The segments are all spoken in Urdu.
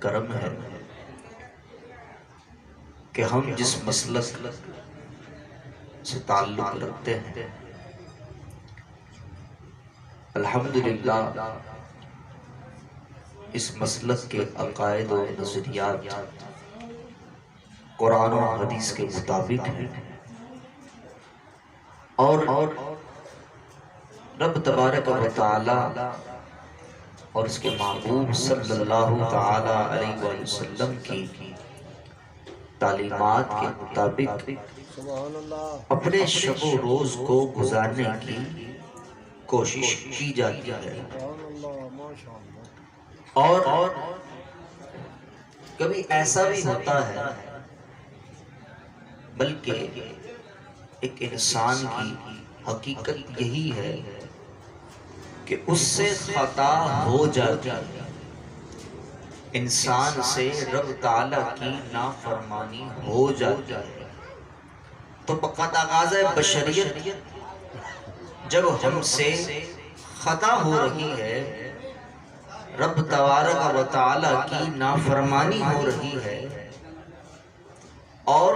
کرم ہے کہ ہم جس مسلک سے تعلق رکھتے ہیں الحمدللہ اس مسلک کے عقائد و نظریات قرآن و حدیث کے مطابق ہیں، اور رب تبارک و تعالی اور اس کے محبوب صلی اللہ تعالی علیہ وآلہ وسلم کی تعلیمات کے مطابق اپنے شب و روز کو گزارنے کی کوشش کی جاتی ہے، اور کبھی ایسا بھی ہوتا ہے بلکہ ایک انسان کی حقیقت یہی ہے کہ اس سے خطا ہو جاتی ہے، انسان سے رب تعالیٰ کی نافرمانی ہو جاتی ہے، تو تقاضۂ بشریت جب ہم سے خطا ہو رہی ہے، رب تبارک و تعالیٰ کی نافرمانی ہو رہی ہے، اور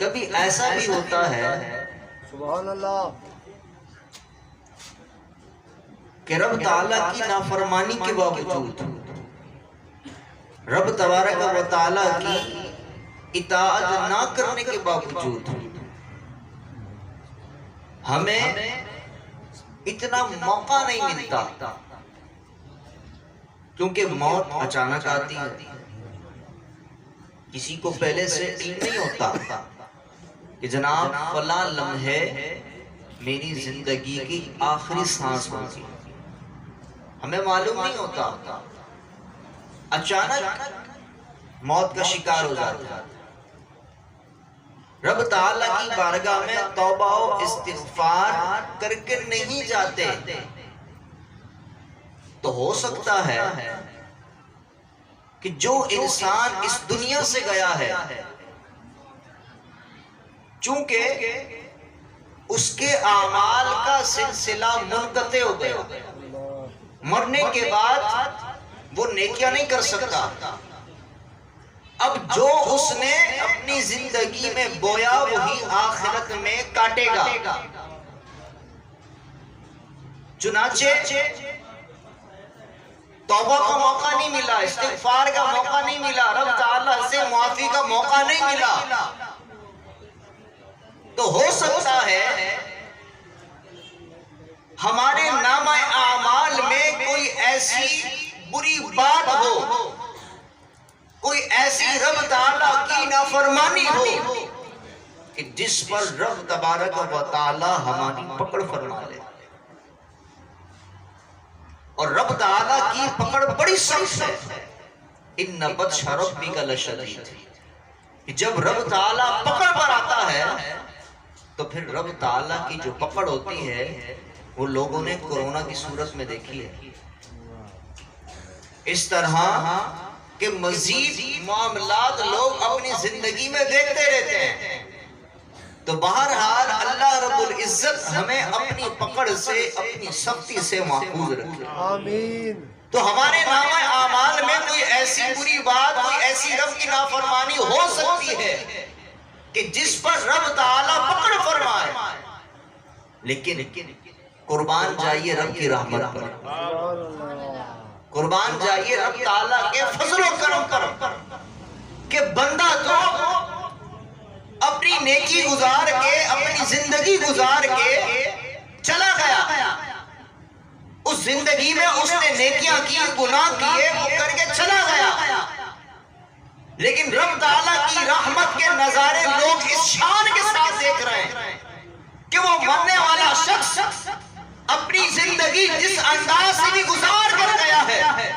کبھی ایسا بھی ہوتا ہے سبحان اللہ کہ رب تعالیٰ کی نافرمانی کے باوجود رب تبارک و تعالیٰ کی اطاعت نہ کرنے کے باوجود ہمیں اتنا موقع نہیں ملتا، کیونکہ موت اچانک آتی ہے، کسی کو پہلے سے علم نہیں ہوتا کہ جناب فلاں لمحے میری زندگی کی آخری سانس ہوگی، ہمیں معلوم نہیں ہوتا، اچانک موت کا شکار ہو جاتا ہے۔ رب تعالیٰ کی بارگاہ میں توبہ و استغفار کر کے نہیں جاتے تو ہو سکتا ہے کہ جو انسان اس دنیا سے گیا ہے چونکہ اس کے اعمال کا سلسلہ منقطع ہو گیا، مرنے کے بعد وہ نیکیاں نہیں کر سکتا، اب جو اس نے اپنی زندگی میں بویا وہی آخرت میں کاٹے گا، چنانچہ توبہ کا موقع نہیں ملا، استغفار کا موقع نہیں ملا، رب تعالیٰ سے معافی کا موقع نہیں ملا، تو ہو سکتا ہے ہمارے نامہ اعمال میں کوئی ایسی بری بات ہو، کوئی ایسی رب تعالیٰ کی نافرمانی ہو کہ جس پر رب تبارک و تعالیٰ ہماری پکڑ فرما لے، اور رب تعالیٰ کی پکڑ بڑی سخت ہے، ان بطش ربک لشدید، جب رب تعالیٰ پکڑ پر آتا ہے تو پھر رب تعالیٰ کی جو پکڑ ہوتی ہے وہ لوگوں نے کورونا کی صورت میں دیکھی ہے، اس طرح کہ مزید معاملات لوگ اپنی زندگی میں دیکھتے رہتے ہیں، تو بہرحال اللہ رب العزت ہمیں اپنی پکڑ سے اپنی سختی سے محفوظ رکھے، آمین۔ تو ہمارے نامہ اعمال میں کوئی ایسی بری بات، کوئی ایسی رب کی نافرمانی ہو سکتی ہے کہ جس پر رب تعالیٰ پکڑ فرمائے، لیکن قربان جائیے رب کی رحمت پر، قربان جائیے رب تعالیٰ کے فضل و کرم پر کہ بندہ تو اپنی نیکی گزار کے، اپنی زندگی گزار کے چلا گیا، اس زندگی میں اس نے نیکیاں کی، گناہ کیے، وہ کر کے چلا گیا، لیکن رب تعالیٰ کی رحمت کے نظارے لوگ اس شان کے ساتھ دیکھ رہے ہیں کہ وہ مرنے والا شخص اپنی زندگی جس انداز سے بھی گزار کر گیا ہے،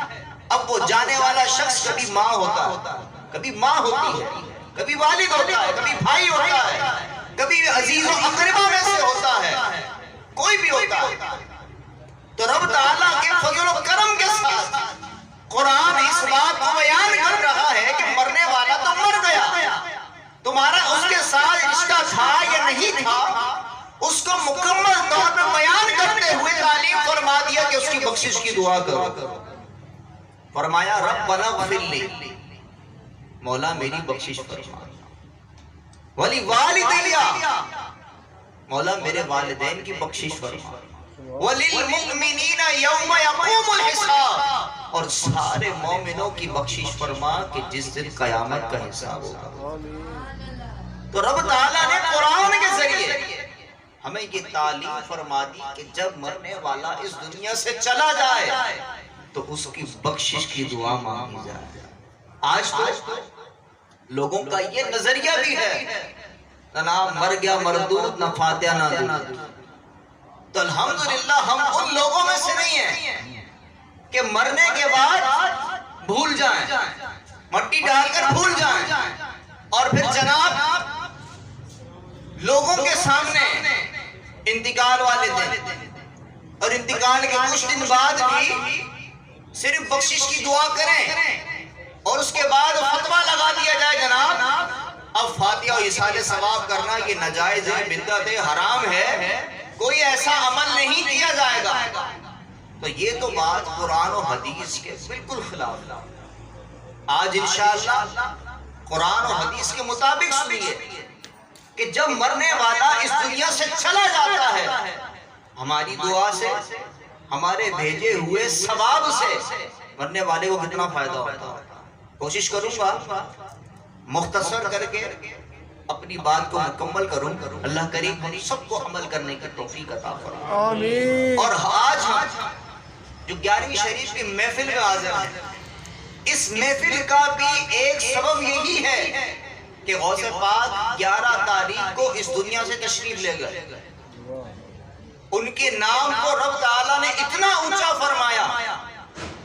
اب وہ جانے والا شخص کبھی ماں ہوتا ہے، کبھی ماں ہوتی ہے، کبھی والد ہوتا ہے، کبھی بھائی ہوتا ہے، کبھی عزیز و اقربا میں سے ہوتا ہے، کوئی بھی ہوتا ہے، تو رب تعالیٰ کے فضل و کرم کے ساتھ قرآن اس بات کو بیان کر رہا ہے کہ مرنے والا تو مر گیا، تمہارا اس کے ساتھ رشتہ تھا یا نہیں تھا، اس کو مکمل طور پر بیان کرتے ہوئے تعلیم فرما دیا کہ اس کی بخشش کی دعا کرو، فرمایا ربنا اغفر لی، مولا میری بخشش فرما، ولی والدیا، مولا میرے والدین کی بخشش فرما، وَلِلْمُؤْمِنِينَ يَوْمَ يَقُومُ الْحِسَابِ، اور سارے مومنوں کی بخشش فرما کہ جس دن قیامت کا حساب ہوگا۔ تو رب تعالیٰ نے قرآن کے ذریعے ہمیں یہ تعلیم فرما دی کہ جب مرنے والا اس دنیا سے چلا جائے تو اس کی بخشش کی دعا مانگی جائے۔ آج تو لوگوں کا یہ نظریہ بھی ہے، نہ مر گیا مردود، نہ فاتحہ نہ درود۔ تو الحمدللہ ہم ان لوگوں میں سے نہیں ہیں کہ مرنے کے بعد بھول جائیں، مٹی ڈال کر بھول جائیں، اور پھر جناب لوگوں کے سامنے انتقال والے دن اور انتقال کے کچھ دن بعد بھی صرف بخشش کی دعا کریں اور اس کے بعد فتویٰ لگا دیا جائے جناب اب فاتحہ و ایصال ثواب کرنا یہ ناجائز ہے، بدعت ہے، حرام ہے، کوئی ایسا عمل نہیں کیا جائے گا۔ تو یہ تو بات قرآن و حدیث کے بالکل خلاف۔ آج انشاءاللہ قرآن و حدیث کے مطابق سنیے کہ جب مرنے والا اس دنیا سے چلا جاتا ہے، ہماری دعا سے، ہمارے بھیجے ہوئے ثواب سے مرنے والے کو کتنا فائدہ ہوتا ہے۔ کوشش کروں گا مختصر کر کے اپنی بات کو مکمل کروں، اللہ کریم ہم سب کو عمل کرنے کی توفیق عطا فرمائے۔ آمین۔ اور آج جو 11ویں شریف کی محفل میں حاضر ہے، اس محفل کا بھی ایک سبب یہی ہے کہ غوث پاک 11 تاریخ کو اس دنیا سے تشریف لے گئے۔ ان کے نام کو رب تعالیٰ نے اتنا اونچا فرمایا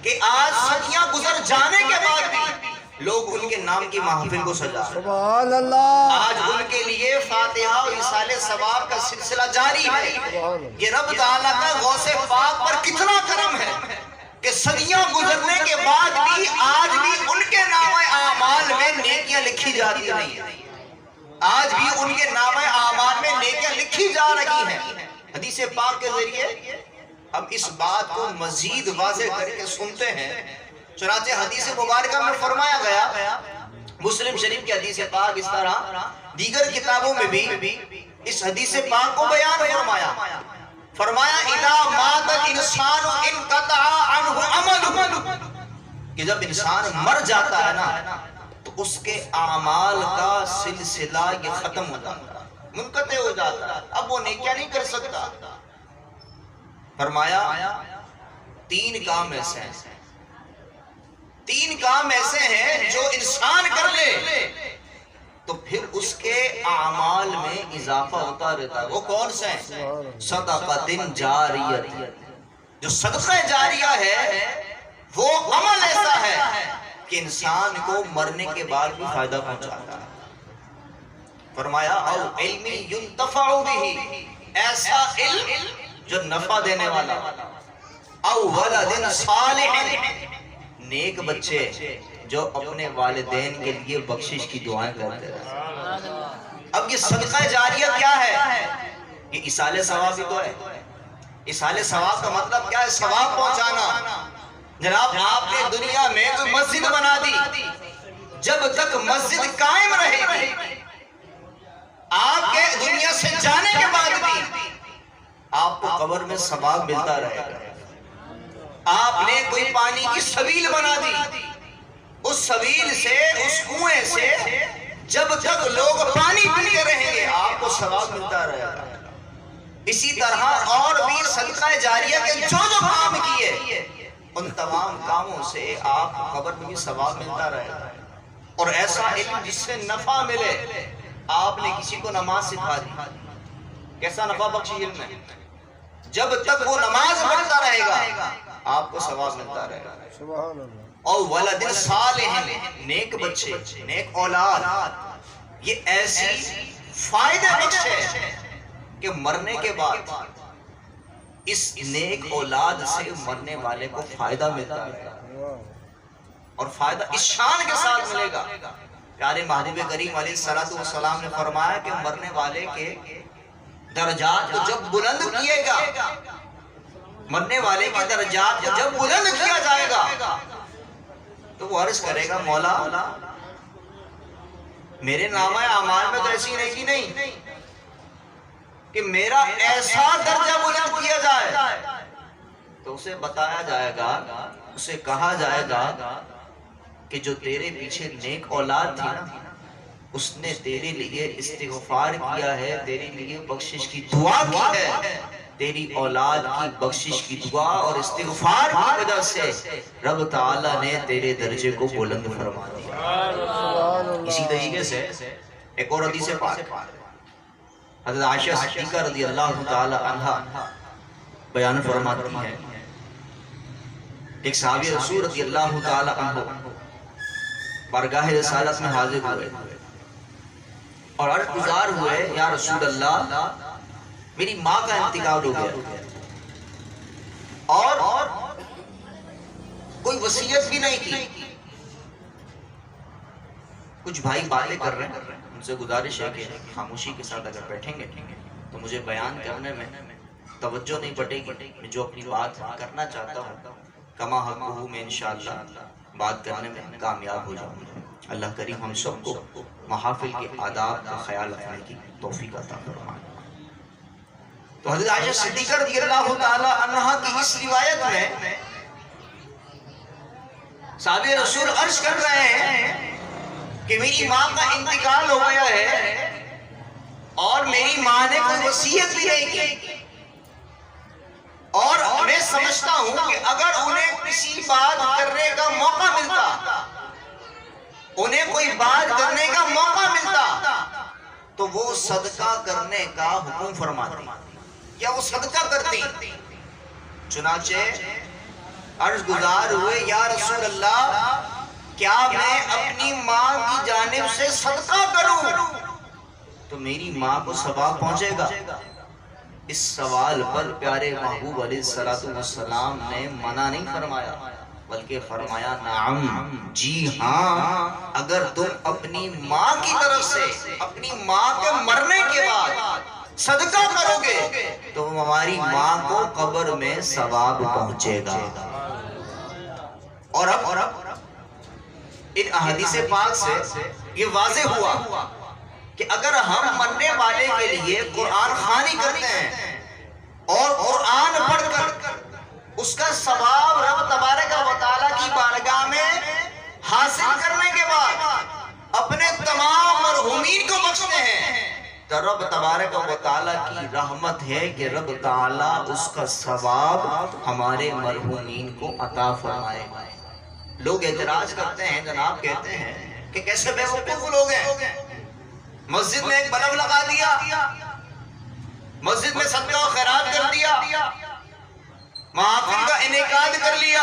کہ آج صدیاں گزر جانے کے بعد بھی لوگ ان کے نام کی محفل کو سجا رہے ہیں۔ سبحان اللہ۔ آج ان کے لیے فاتحہ و ایصال ثواب کا سلسلہ جاری ہے۔ یہ رب تعالیٰ کا غوث پاک پر کتنا کرم ہے کہ صدیاں گزرنے کے بعد بھی آج بھی ان کے نامہ اعمال میں نیکیاں لکھی جاتی رہی ہیں، آج بھی ان کے نامہ اعمال میں نیکیاں لکھی جا رہی ہیں۔ حدیث پاک کے ذریعے ہم اس بات کو مزید واضح کر کے سنتے ہیں۔ چنانچہ حدیث مبارکہ میں فرمایا گیا، مسلم شریف کی حدیث پاک اس طرح دیگر کتابوں میں بھی اس حدیث پاک کو بیان فرمایا اذا مات الانسان انقطع عنہ عملہ، کہ جب انسان مر جاتا ہے نا تو اس کے اعمال کا سلسلہ یہ ختم ہو جاتا ہے، منقطع ہو جاتا ہے، اب وہ نیکیاں نہیں کر سکتا۔ فرمایا تین کام ایسے ہیں جو انسان کر لے تو پھر اس کے اعمال میں اضافہ ہوتا رہتا ہے۔ وہ کون سے ہیں؟ صدقۃ جاریہ، جو صدقہ جاریہ ہے وہ عمل ایسا ہے کہ انسان کو مرنے کے بعد بھی فائدہ پہنچاتا ہے۔ فرمایا او علم ينتفع به، ایسا علم جو نفع دینے والا، او ولد صالح، نیک بچے جو اپنے والدین کے لیے بخشش کی دعائیں کرتے رہے۔ اب یہ صدقہ جاریہ کیا ہے؟ یہ ایصال ثواب بھی تو ہے۔ ایصال ثواب کا مطلب کیا ہے؟ ثواب پہنچانا۔ جناب آپ نے دنیا میں کوئی مسجد بنا دی، جب تک مسجد قائم رہے گی آپ کے دنیا سے جانے کے بعد بھی آپ کو قبر میں ثواب ملتا رہے گا۔ آپ نے کوئی پانی کی سبیل بنا دی، اس سبیل سے، اس کنویں سے جب تک لوگ پانی پیتے رہیں گے آپ کو ثواب ملتا رہے گا۔ اسی طرح اور بھی صدقہ جاریہ کے جو کام کیے ان تمام کاموں سے آپ کو قبر میں بھی ثواب ملتا رہے گا۔ اور ایسا علم جس سے نفع ملے، آپ نے کسی کو نماز سکھا دی، کیسا نفع بخش علم ہے؟ جب تک وہ نماز پڑھتا رہے گا آپ کو ثواب ملتا رہے گا۔ سبحان اللہ۔ اور ولد صالح، نیک بچے، نیک اولاد، یہ ایسی فائدہ بخش ہے کہ مرنے کے بعد اس نیک اولاد سے مرنے والے کو فائدہ ملتا ہے، اور فائدہ اس شان کے ساتھ ملے گا۔ پیارے محبوب کریم علیہ السلام نے فرمایا کہ مرنے والے کے درجات کو جب بلند کیے گا، مرنے والے کے درجات کو جب بلند کیا جائے گا تو وہ عرض کرے گا مولا میرے نامہ اعمال میں تو ایسی نیکی نہیں کہ میرا ایسا درجہ بلند کیا جائے. تو اسے بتایا جائے گا, اسے کہا جائے گا کہ جو تیرے پیچھے نیک اولاد تھی نا, اس نے تیرے لیے استغفار کیا ہے, تیرے لیے بخشش کی دعا کی ہے. تیری اولاد کی بخشش کی دعا اور استغفار کی وجہ سے رب تعالیٰ نے تیرے درجے کو بلند فرما دیا. اسی طریقے سے ایک اور حدیث پاک حضرت عائشہ صدیقہ رضی اللہ تعالی عنہا بیان فرماتی ہے, ایک صحابی رسول رضی اللہ تعالی عنہ بارگاہ رسالت میں حاضر ہوئے اور عرض گزار ہوئے, یا رسول اللہ میری ماں کا انتقال ہو گیا اور کوئی وصیت بھی نہیں کی. کچھ بھائی باتیں کر رہے ہیں, ان سے گزارش ہے کہ خاموشی کے ساتھ اگر بیٹھیں گے تو مجھے بیان کرنے میں توجہ نہیں بٹے گی. میں جو اپنی بات کرنا چاہتا ہوں کما حقہ میں انشاءاللہ بات کرنے میں کامیاب ہو جاؤں گا. اللہ کریم ہم سب کو محافل کے آداب کا خیال رکھنے کی توفیق عطا فرمائے. تو حضرت عائشہ صدیقہ رضی اللہ تعالی عنہا کی اس روایت میں صحابی رسول عرض کر رہے ہیں کہ میری ماں کا انتقال ہو گیا ہے اور میری ماں نے کوئی وصیت بھی نہیں کی, اور میں سمجھتا ہوں کہ اگر انہیں کسی بات کرنے کا موقع ملتا, انہیں کوئی بات کرنے کا موقع ملتا تو وہ صدقہ کرنے کا حکم فرماتی یا وہ صدقہ کرتی. چنانچہ عرض گزار ہوئے, یا رسول اللہ کیا میں اپنی ماں کی جانب سے صدقہ کروں تو میری ماں کو ثواب پہنچے گا؟ اس سوال پر پیارے محبوب علیہ السلام نے منع نہیں فرمایا بلکہ فرمایا نعم, جی ہاں, اگر تم اپنی ماں کی طرف سے اپنی ماں کے مرنے کے بعد صدقہ کرو گے تو ہماری ماں کو قبر میں ثواب پہنچے گا. اور اب ان احادیث پاک سے یہ واضح ہوا کہ اگر ہم مرنے والے کے لیے قرآن خوانی کرتے ہیں اور قرآن پڑھ کر اس کا ثواب رب تبارک و تعالیٰ کی بارگاہ میں حاصل کرنے کے بعد اپنے تمام مرحومین کو بخشتے ہیں تو رب تبارک و تعالیٰ کی رحمت ہے کہ رب تعالیٰ اس کا ثواب ہمارے مرحومین کو عطا فرمائے. لوگ اعتراض کرتے ہیں, جناب کہتے ہیں کہ کیسے بے وقوف لوگ ہیں, مسجد میں ایک بلب لگا دیا, مسجد میں صدقہ و خیرات کر دیا, محافل کا انعقاد کر لیا,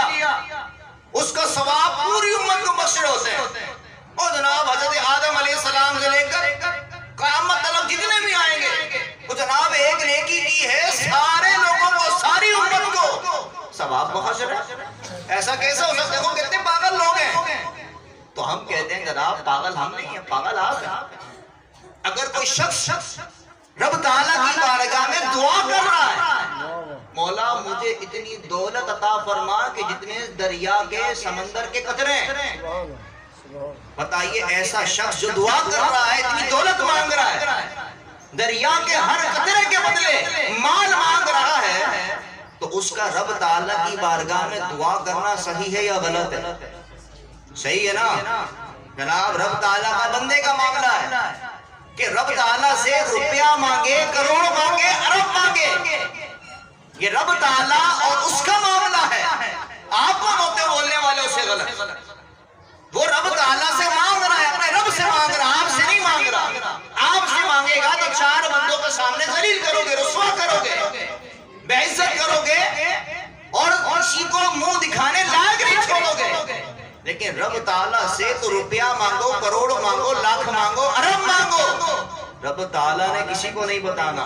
اس کا ثواب پوری امت کو بخشے ہوتے ہیں. اور جناب حضرت آدم علیہ السلام سے لے کر قیامت تک جتنے بھی آئیں گے وہ جناب ایک نیکی کی ہے, سارے لوگوں کو ساری امت کو ثواب بخش رہے. ایسا کیسا ہو سکتا ہے؟ وہ کتنے پاگل لوگ ہیں. تو ہم کہتے ہیں جناب پاگل ہم نہیں ہیں, پاگل آپ ہیں. اگر کوئی شخص رب تعالیٰ کی بارگاہ میں دعا کر رہا ہے, مولا مجھے اتنی دولت عطا فرما کہ جتنے دریا کے سمندر کے قطرے ہیں, بتائیے ایسا شخص جو دعا کر رہا ہے, اتنی دولت مانگ رہا ہے, دریا کے ہر قطرے کے بدلے مال مانگ رہا ہے, تو اس کا رب تعالیٰ کی بارگاہ میں دعا کرنا صحیح ہے یا غلط ہے؟ صحیح ہے نا جناب. رب تعالیٰ کا بندے کا معاملہ ہے کہ رب تعالیٰ سے روپیہ مانگے, کروڑ مانگے, ارب مانگے, یہ رب تعالیٰ اور اس کا معاملہ ہے. آپ کون ہوتے بولنے والے اسے غلط؟ وہ رب تعالیٰ سے مانگ رہا ہے, اپنے رب سے مانگ رہا, آپ سے نہیں مانگ رہا. آپ سے مانگے گا تو چار بندوں کے سامنے ذلیل کرو گے, رسوا کرو گے, بے عزت کرو گے اور کسی کو منہ دکھانے لائق نہیں چھوڑو گے. لیکن رب تعالیٰ سے تو روپیہ مانگو, کروڑ مانگو, لاکھ مانگو, ارب مانگو, رب تعالیٰ نے کسی کو نہیں بتانا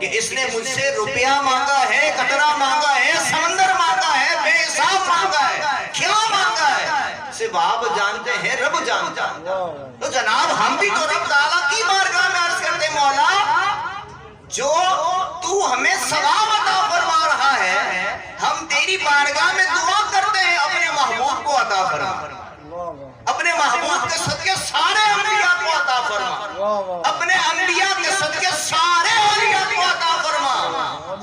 کہ اس نے مجھ سے روپیہ مانگا ہے, قطرہ مانگا ہے, سمندر مانگا ہے, بے حساب مانگا ہے, کیا مانگا ہے, صرف آپ جانتے ہیں, رب جانتا ہے. تو جناب ہم بھی تو رب تعالیٰ کی بارگاہ میں عرض کرتے, مولا جو تو ہمیں ثواب عطا فرما رہا ہے، ہم تیری بارگاہ میں دعا کرتے ہیں اپنے محبوب کو عطا فرما، اپنے محبوب کے صدقے سارے انبیاء کو عطا فرما، اپنے انبیاء کے صدقے سارے اولیاء کو عطا فرما،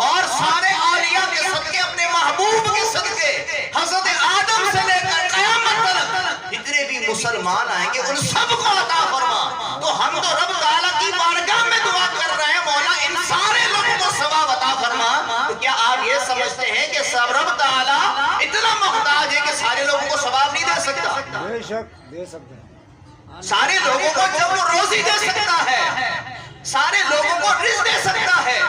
اور سارے اولیاء کے صدقے اپنے محبوب کے صدقے حضرت آدم سے لے کر قیامت تک جتنے بھی مسلمان آئیں گے ان سب کو عطا فرما۔ تو ہم تو رب تعالیٰ کی بارگاہ میں دعا کر رہے ہیں مولا ان سارے لوگوں کو ثواب عطا فرما۔ تو کیا آپ یہ سمجھتے ہیں کہ رب تعالیٰ اتنا محتاج ہے کہ سارے لوگوں کو ثواب نہیں دے سکتا؟ بے شک دے سکتے ہیں، سارے لوگوں کو جب وہ روزی دے سکتا ہے، سارے لوگوں کو رزق دے سکتا ہے،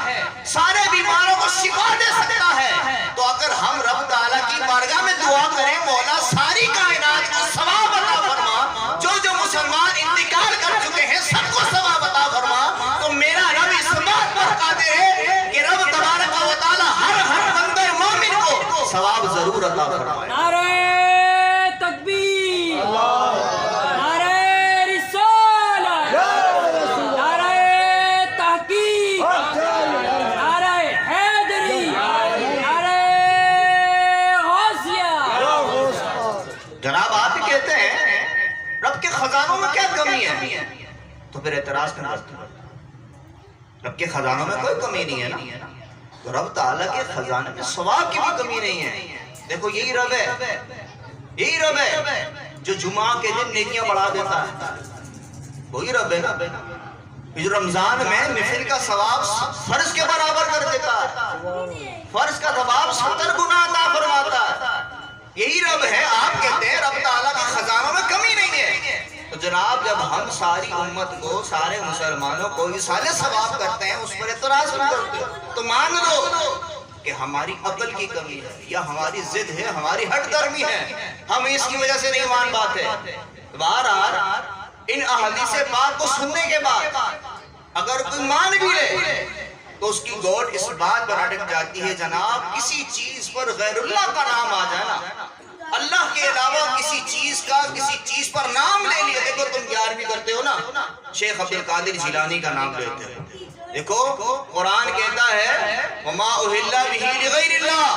سارے بیماروں کو شفا دے سکتا ہے، تو اگر ہم رب تعالیٰ کی بارگاہ میں دعا کریں مولا ساری کائنات کو ثواب عطا فرما، جو مسلمان انتقال کر چکے ہیں سب کو ثواب عطا فرما، تو میرا رب اس بات پر قادر ہے کہ رب تبارک و تعالیٰ ہر بندے مومن کو ثواب ضرور عطا فرمائے۔ نعرہ تکبیر، نعرہ رسالت، نعرہ تحقیق، نعرہ حیدری، نعرہ غوثیہ۔ جناب آپ ہی کہتے ہیں رب کے خزانوں میں کیا کمی ہے، تو پھر اعتراض کرنا رب کے خزانوں میں کوئی کمی نہیں ہے نا، تو رب تعالیٰ کے خزانے میں ثواب کی بھی کمی نہیں ہے۔ دیکھو یہی رب ہے جو جمعہ کے دن نیکیاں بڑھا دیتا ہے، وہی رب ہے نا جو رمضان میں نفل کا ثواب فرض کے برابر کر دیتا ہے، فرض کا ثواب 70 گنا عطا فرماتا ہے، یہی رب ہے۔ آپ کہتے ہیں رب تعالیٰ کے خزانوں میں کمی نہیں ہے، تو جناب جب ہم ساری امت کو سارے مسلمانوں کو اِسالے ثواب کرتے ہیں اس پر اعتراض نہیں کرتے، تو مان لو کہ ہماری عقل کی کمی ہے یا ہماری ضد ہے، ہماری ہٹ درمی ہے، ہم اس کی وجہ سے نہیں مان پاتے۔ بہرحال ان احادیث پاک کو سننے کے بعد اگر کوئی مان بھی لے تو اس کی گوٹ اس بات پر اٹک جاتی ہے جناب کسی چیز پر غیر اللہ کا نام آ جائے نا، اللہ کے علاوہ کسی چیز پر نام لے لیا۔ دیکھو تم 11ویں کرتے ہو نا، شیخ عبد القادر جیلانی کا نام لیتے ہو، دیکھو قرآن کہتا ہے وَمَا أُهِلَّ بِهِ لِغَيْرِ اللَّهِ،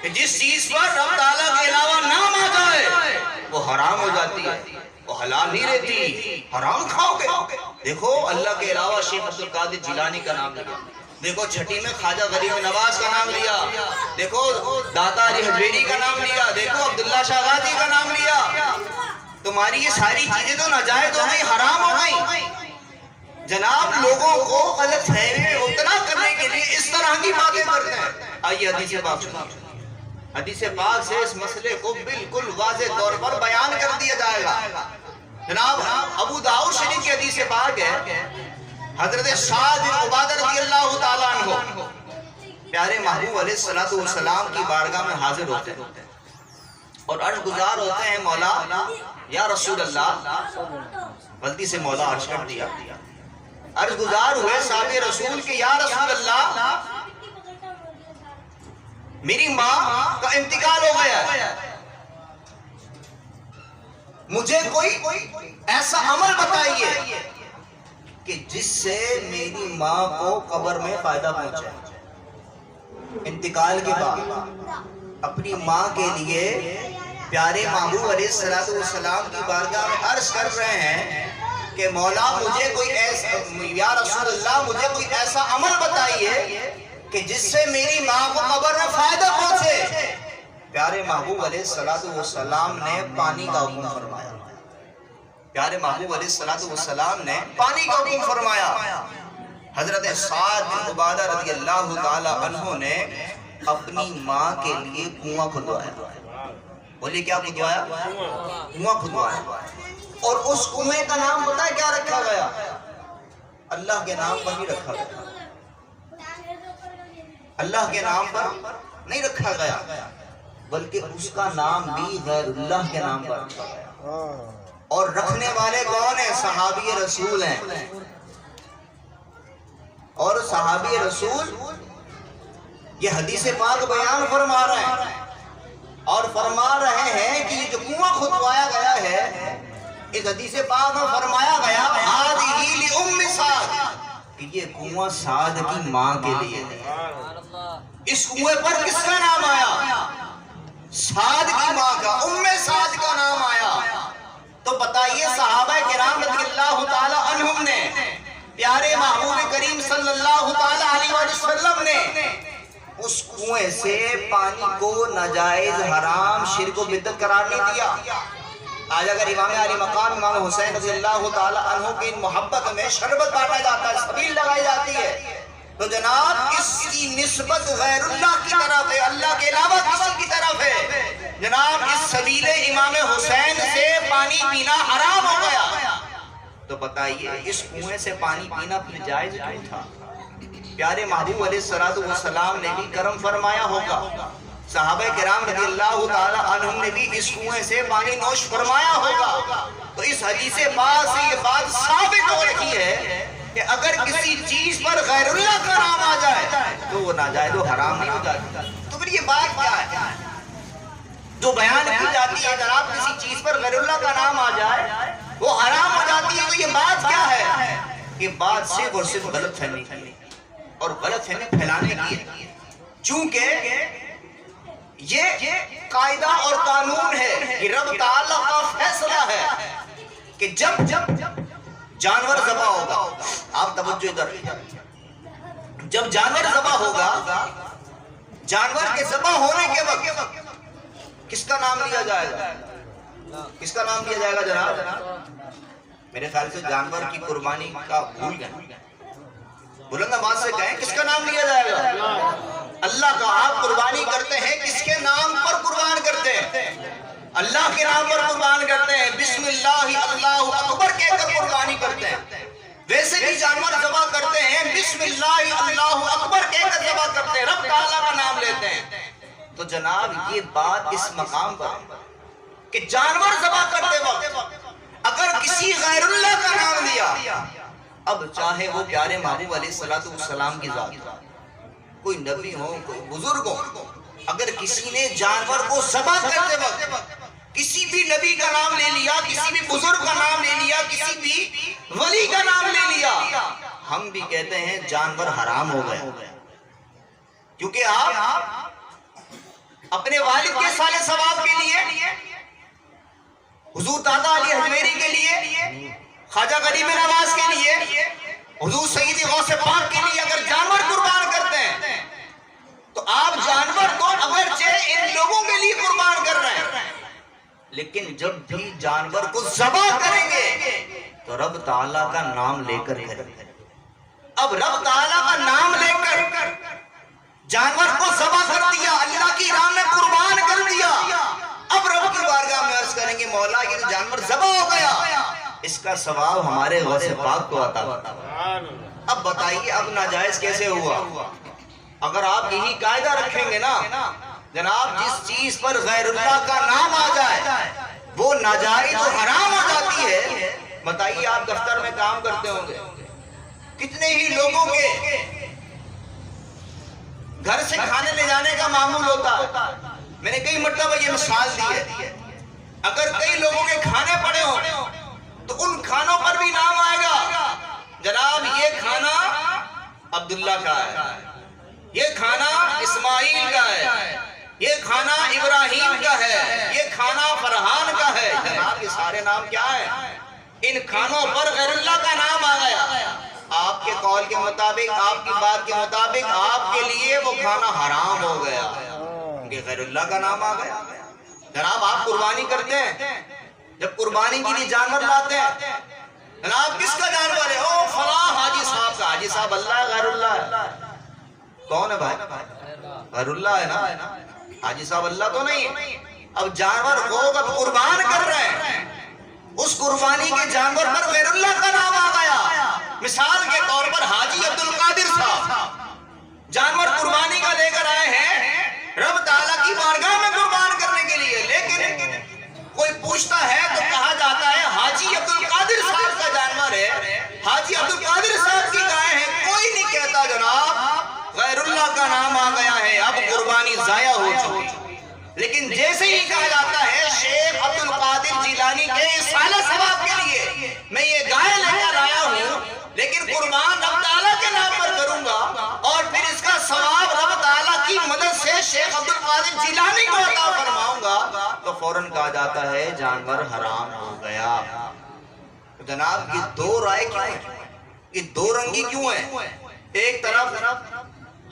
کہ جس چیز پر رب تعالیٰ کے علاوہ نام آ جائے وہ حرام ہو جاتی ہے، وہ حلال نہیں رہتی، حرام کھاؤ گے۔ دیکھو اللہ کے علاوہ شیخ عبد القادر جیلانی کا نام لیا، دیکھو چھٹی میں خواجہ غریب نواز کا نام لیا، دیکھو داتا علی حجویری کا نام لیا، دیکھو عبداللہ شاہ غازی کا نام لیا۔ تمہاری یہ ساری چیزیں تو ناجائز ہو گئی، حرام ہو گئی۔ جناب لوگوں کو غلط فہمی میں مبتلا کرنے کے لیے اس طرح کی باتیں کرتے ہیں۔ آئیے حدیث پاک سنیے، حدیث پاک سے اس مسئلے کو بالکل واضح طور پر بیان کر دیا جائے گا۔ جناب ابو داؤد شریف کی حدیث پاک ہے، حضرت سعد بن عبادہ رضی اللہ تعالیٰ عنہ پیارے محبوب علیہ السلام کی بارگاہ میں حاضر ہوتے ہیں اور عرض گزار ہوتے ہیں مولا یا رسول اللہ، غلطی سے مولا عرض کر دیا، عرض گزار ہوئے صحابی رسول کے یا رسول اللہ میری ماں کا انتقال ہو گیا ہے، مجھے کوئی ایسا عمل بتائیے کہ جس سے میری ماں کو قبر میں فائدہ پہنچے۔ انتقال کے بعد اپنی ماں کے لیے پیارے محبوب علیہ السلام کی بارگاہ میں عرض کر رہے ہیں کہ مولا مجھے کوئی ایسا، یا رسول اللہ مجھے کوئی ایسا عمل بتائیے کہ جس سے میری ماں کو قبر میں فائدہ پہنچے۔ پیارے محبوب علیہ السلام نے پانی کا حکم فرمایا، پیارے محبوب علیہ السلام نے پانی کا حکم فرمایا۔ حضرت سعد بن عبادہ رضی اللہ تعالی عنہ نے اپنی ماں کے لیے کنواں کھدوایا۔ بولیے کیا کھدوایا؟ کنواں کھدوایا، اور اس کنویں کا نام پتہ ہے کیا رکھا گیا؟ اللہ کے نام پر ہی رکھا گیا، اللہ کے نام پر نہیں رکھا گیا بلکہ اس کا نام بھی غیر اللہ کے نام پر رکھا گیا۔ اور رکھنے والے کون ہیں؟ صحابی رسول ہیں، اور صحابی رسول یہ حدیث پاک بیان فرما رہے ہیں اور فرما رہے ہیں کہ یہ جو کنواں کھدوایا گیا ہے اس حدیث پاک میں فرمایا گیا ہذہ لأم سعد، کہ یہ کنواں سعد کی ماں کے لیے ہے۔ اس کنویں پر کس کا نام آیا؟ سعد کی ماں کا، ام سعد کا نام آیا۔ تو بتائیے صحابہ کرام رضی اللہ تعالی عنہم نے پیارے محبوب کریم صلی اللہ تعالی علیہ وسلم نے اس کنویں سے پانی کو ناجائز، حرام، شرک و بدعت قرار نہیں دیا۔ آج اگر امام علی مقام امام حسین رضی اللہ تعالی عنہ کی محبت میں شربت بانٹا جاتا ہے، سبیل لگائی جاتی ہے، تو جناب اس کی نسبت غیر اللہ کی طرف ہے، اللہ کے علاوہ کسی کی طرف ہے۔ جناب اس سبیل امام حسین سے پانی پینا حرام ہو گیا۔ تو بتائیے اس کنویں سے پانی پینا پھر جائز کیوں تھا؟ پیارے محبوب علیہ السلام نے بھی کرم فرمایا ہوگا، صحابہ کرام رضی اللہ تعالی عنہم نے بھی اس کنویں سے پانی نوش فرمایا ہوگا۔ تو اس حدیث پاک سے یہ بات ثابت ہو رہی ہے کہ اگر کسی چیز پر غیر اللہ کا نام آ جائے تو وہ ناجائز و حرام نہیں ہو جاتی۔ تو پھر یہ بات کیا ہے جو بیان کی جاتی ہے جناب کسی چیز پر غیر اللہ کا نام آ جائے وہ حرام ہو جاتی ہے؟ تو یہ بات کیا ہے؟ یہ بات صرف اور صرف غلط فہمی اور غلط فہمی پھیلانے کی ہے، چونکہ یہ قاعدہ اور قانون ہے کہ رب تعالیٰ کا فیصلہ ہے کہ جب جانور ذبح ہوگا، آپ توجہ ادھر، جب جانور ذبح ہوگا، جانور کے ذبح ہونے کے وقت کس کا نام لیا جائے گا؟ کس کا نام لیا جائے گا جناب؟ میرے خیال سے جانور کی قربانی کا بھول گئے، بلند آواز سے کہیں کس کا نام لیا جائے گا؟ اللہ کا۔ آپ قربانی کرتے ہیں کس کے نام پر قربان کرتے ہیں؟ اللہ کے نام پر قربان کرتے ہیں، بسم اللہ اللہ اکبر کہہ کر قربانی کرتے ہیں۔ ویسے بھی جانور ذبح کرتے ہیں بسم اللہ اللہ اکبر کہہ کر ذبح کرتے ہیں، رب تعالیٰ کا نام لیتے ہیں۔ تو جناب یہ بات اس مقام پر کہ جانور ذبح کرتے وقت اگر کسی غیر اللہ کا نام لیا، اب چاہے وہ پیارے محبوب علیہ السلام کی ذات، کوئی نبی ہو، کوئی بزرگ ہو، اگر کسی نے جانور کو ذبح کرتے وقت کسی بھی نبی کا نام لے لیا، کسی بھی بزرگ کا نام لے لیا، کسی بھی ولی کا نام لے لیا، ہم بھی کہتے ہیں جانور حرام ہو گیا، کیونکہ آپ اپنے والد کے صالح ثواب کے لیے، حضور دادا علی حجویری کے لیے، خواجہ غریب نواز کے لیے، حضور سیدی غوث پاک کے لیے اگر جانور قربان کرتے ہیں تو آپ جانور کو اگرچہ ان لوگوں کے لیے قربان کر رہے ہیں، لیکن جب بھی جانور کو ذبح کریں گے تو رب تعالیٰ کا نام لے کر کریں گے۔ اب رب تعالیٰ کا نام لے کر جانور کو ذبح کر دیا، اللہ کی راہ میں قربان کر دیا، اب رب کی بارگاہ میں عرض کریں گے مولا یہ تو جانور ذبح ہو گیا، اس کا ثواب ہمارے غوث پاک کو عطا فرما۔ اب بتائیے اب ناجائز کیسے ہوا؟ اگر آپ یہی قاعدہ رکھیں گے نا جناب جس چیز پر غیر اللہ کا نام آ جائے وہ ناجائز و حرام ہو جاتی ہے۔ بتائیے آپ دفتر میں کام کرتے ہوں گے، کتنے ہی لوگوں کے گھر سے کھانے لے جانے کا معمول ہوتا ہے۔ میں نے کئی مرتبہ یہ مثال دی ہے، اگر کئی لوگوں کے کھانے پڑے ہوں تو ان کھانوں پر بھی نام آئے گا جناب یہ کھانا عبداللہ کا ہے، یہ کھانا اسماعیل کا ہے، یہ کھانا ابراہیم کا ہے، یہ کھانا فرحان کا ہے۔ جناب یہ سارے نام کیا ہیں؟ ان کھانوں پر غیر اللہ کا نام آ گیا، آپ کے قول کے مطابق، آپ کی بات کے مطابق آپ کے لیے وہ کھانا حرام ہو گیا کیونکہ غیر اللہ کا نام آ گیا۔ جناب آپ قربانی کرتے ہیں، جب قربانی کے لیے جانور لاتے ہیں جناب کس کا جانور ہے؟ او فلاں حاجی صاحب کا۔ حاجی صاحب اللہ ہے غیر اللہ ہے؟ کون ہے بھائی؟ غیر اللہ ہے نا، حاجی صاحب اللہ تو نہیں ہے۔ اب جانور کو اب قربان کر رہے ہیں، اس قربانی کے جانور پر غیر اللہ کا نام آ گیا۔ مثال کے طور پر حاجی عبدالقادر صاحب جانور قربانی کا لے کر آئے ہیں رب تعالیٰ کی بارگاہ میں قربان کرنے کے لیے، لیکن کوئی پوچھتا ہے تو کہا جاتا ہے حاجی عبدالقادر صاحب کا جانور ہے، حاجی عبدالقادر صاحب کی گائے ہیں، کوئی نہیں کہتا جناب غیر اللہ کا نام آ گیا ہے، اب قربانی ضائع ہو چکی۔ لیکن جیسے ہی کہا جاتا ہے شیخ عبدالقادر جیلانی کے اصالہ ثواب کے لیے میں یہ گائے لے کر آیا ہوں، لیکن قربان رب تعالیٰ سے شیخ عبد القادر جیلانی کو عطا فرماؤں گا تو فوراً کہا جاتا ہے جانور حرام ہو گیا۔ جناب یہ دو رائے کیوں ہیں؟ یہ دو رنگی کیوں ہیں؟ ایک طرف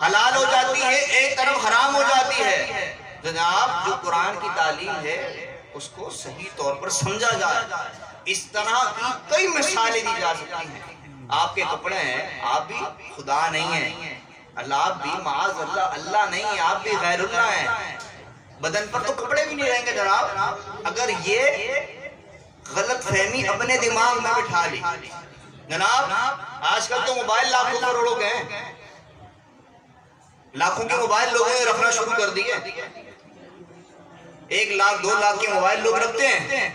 حلال ہو جاتی ہے، ایک طرف حرام ہو جاتی ہے۔ جناب جو قرآن کی تعلیم ہے اس کو صحیح طور پر سمجھا جائے۔ اس طرح کی کئی مثالیں دی جا سکتی ہیں۔ آپ کے کپڑے ہیں، آپ بھی خدا نہیں ہیں، اللہ بھی معاذ اللہ اللہ نہیں ہے، آپ بھی غیر اللہ ہیں۔ بدن پر تو کپڑے بھی نہیں رہیں گے جناب اگر یہ غلط فہمی اپنے دماغ میں بٹھا لی۔ جناب آج کل تو موبائل لاکھوں کروڑوں کے ہیں، لاکھوں کے موبائل لوگوں نے رکھنا شروع کر دیے۔ 1 لاکھ 2 لاکھ کے موبائل لوگ رکھتے ہیں۔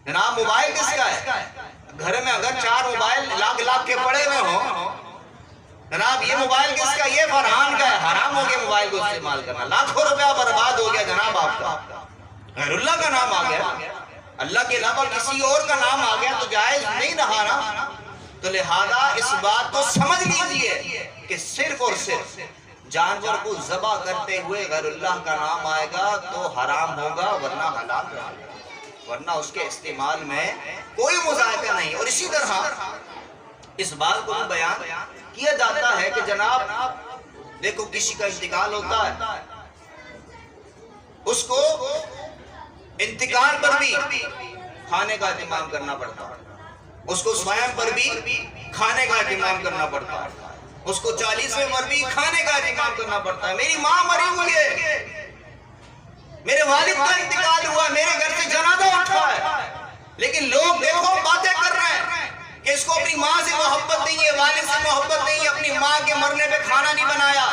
جناب موبائل کس کا ہے؟ گھر میں اگر 4 موبائل لاکھ کے پڑے ہوئے ہوں، جناب یہ موبائل کس کا؟ یہ فرحان کا ہے۔ حرام ہو گیا موبائل کو استعمال کرنا، لاکھوں روپیہ برباد ہو گیا جناب آپ کا، غیر اللہ کا نام آ گیا، اللہ کے علاوہ کسی اور کا نام آ گیا تو جائز نہیں رہا نا۔ تو لہذا اس بات کو سمجھ لیجئے کہ صرف اور صرف جانور کو ذبح کرتے ہوئے غیر اللہ کا نام آئے گا تو حرام ہوگا، ورنہ حلال رہے گا، ورنہ اس کے استعمال میں کوئی مذائقہ نہیں۔ اور اسی طرح اس بات کو بیان کیا جاتا ہے کہ جناب دیکھو کسی کا انتقال ہوتا ہے، اس کو انتقال پر بھی کھانے کا اہتمام کرنا پڑتا ہے، اس کو سوائم پر بھی کھانے کا اہتمام کرنا پڑتا ہے، اس کو 40ویں پر بھی کھانے کا اہتمام کرنا پڑتا ہے۔ میری ماں مری ہوئی ہے، میرے والد کا انتقال ہوا، میرے گھر سے جنازہ اٹھا ہے، لیکن لوگ دیکھو باتیں کر رہے ہیں کہ اس کو اپنی ماں سے محبت نہیں ہے، والد سے محبت نہیں ہے، اپنی ماں کے مرنے پہ کھانا نہیں بنایا۔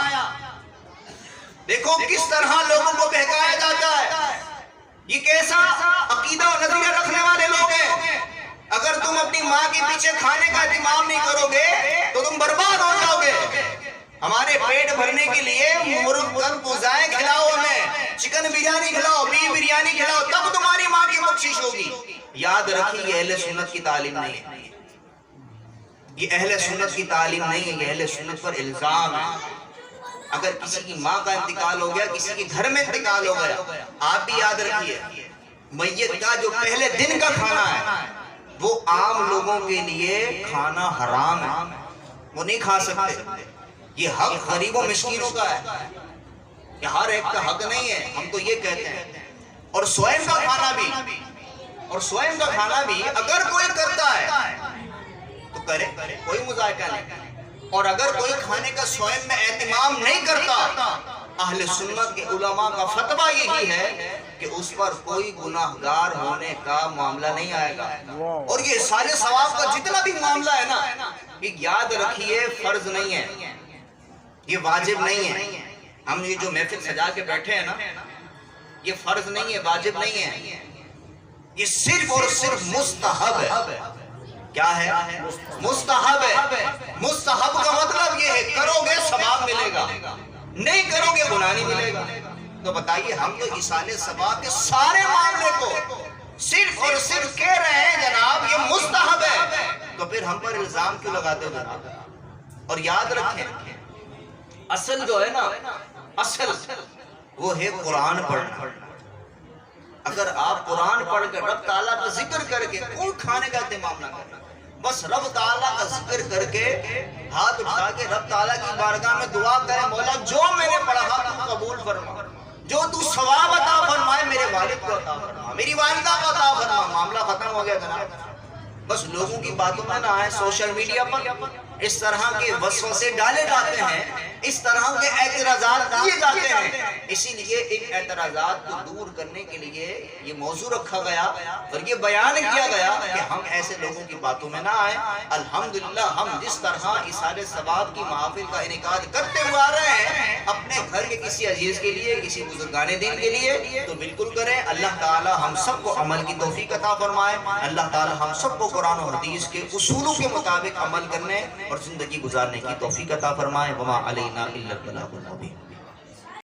دیکھو کس طرح لوگوں کو بہکایا جاتا ہے۔ یہ کیسا عقیدہ اور نظریہ رکھنے والے لوگ ہیں؟ اگر تم اپنی ماں کے پیچھے کھانے کا اہتمام نہیں کرو گے تو تم برباد ہو جاؤ گے۔ ہمارے پیٹ بھرنے کے لیے مرغ بزائے کھلاؤ، ہمیں چکن بریانی کھلاؤ، بیف بریانی کھلاؤ، تب تمہاری ماں کی بخشش ہوگی۔ یاد رکھیے یہ اہل سنت کی تعلیم نہیں ہے، یہ اہل سنت کی تعلیم نہیں ہے، یہ اہل سنت پر الزام ہے۔ اگر کسی کی ماں کا انتقال ہو گیا، کسی کے گھر میں انتقال ہو گیا، آپ بھی یاد رکھیے میت کا جو پہلے دن کا کھانا ہے وہ عام لوگوں کے لیے کھانا حرام ہے، وہ نہیں کھا سکتے۔ یہ حق غریبوں مسکینوں کا ہے، یہ ہر ایک کا حق نہیں ہے، ہم تو یہ کہتے ہیں۔ اور سوئم کا کھانا بھی اگر کوئی کرتا ہے تو کرے، کوئی مذائقہ نہیں۔ اور اگر کوئی کھانے کا سوئم میں اہتمام نہیں کرتا، اہل سنت کے علماء کا فتویٰ یہی ہے کہ اس پر کوئی گناہگار ہونے کا معاملہ نہیں آئے گا۔ اور یہ سارے ثواب کا جتنا بھی معاملہ ہے نا، یہ یاد رکھیے فرض نہیں ہے، یہ واجب نہیں ہے۔ ہم یہ جو محفل سجا کے بیٹھے ہیں نا، یہ فرض نہیں ہے، واجب نہیں ہے، یہ صرف اور صرف مستحب ہے۔ کیا ہے؟ مستحب ہے۔ مستحب کا مطلب یہ ہے کرو گے ثواب ملے گا، نہیں کرو گے گناہ نہیں ملے گا۔ تو بتائیے ہم تو ایصال ثواب کے سارے معاملے کو صرف اور صرف کہہ رہے ہیں جناب یہ مستحب ہے، تو پھر ہم پر الزام کیوں لگاتے ہو جناب؟ اور یاد رکھیں اصل جو ہے نا، اصل وہ ہے قرآن پڑھنا۔ اگر آپ قرآن پڑھ کر رب تعالیٰ کا ذکر کر کے کوئی کھانے کا اہتمام نہ کرنا، بس رب تعالیٰ کا ذکر کر کے ہاتھ اٹھا کے رب تعالیٰ کی بارگاہ میں دعا کرے، مولا جو میں نے پڑھا تو قبول فرما، جو تو ثواب عطا فرمائے میرے والد کو عطا فرما، میری والدہ کو عطا فرما۔ معاملہ ختم ہو گیا جناب۔ بس لوگوں کی باتوں میں نہ آئے، سوشل میڈیا پر اس طرح کے وسوسے ڈالے جاتے ہیں، اس طرح کے اعتراضات کیے جاتے ہیں۔ اسی لیے ان اعتراضات کو دور کرنے کے لیے یہ موضوع رکھا گیا اور یہ بیان کیا گیا کہ ہم ایسے لوگوں کی باتوں میں نہ آئیں۔ الحمدللہ ہم جس طرح ایصال ثواب کی محافل کا انعقاد کرتے ہوئے آ رہے ہیں اپنے گھر کے کسی عزیز کے لیے، کسی بزرگان دین کے لیے، تو بالکل کریں۔ اللہ تعالی ہم سب کو عمل کی توفیق عطا فرمائے، اللہ تعالی ہم سب کو قرآن اور حدیث کے اصولوں کے مطابق عمل کرنے اور زندگی گزارنے کی توفیق عطا فرمائے۔ وما علینا الا البلاغ المبین۔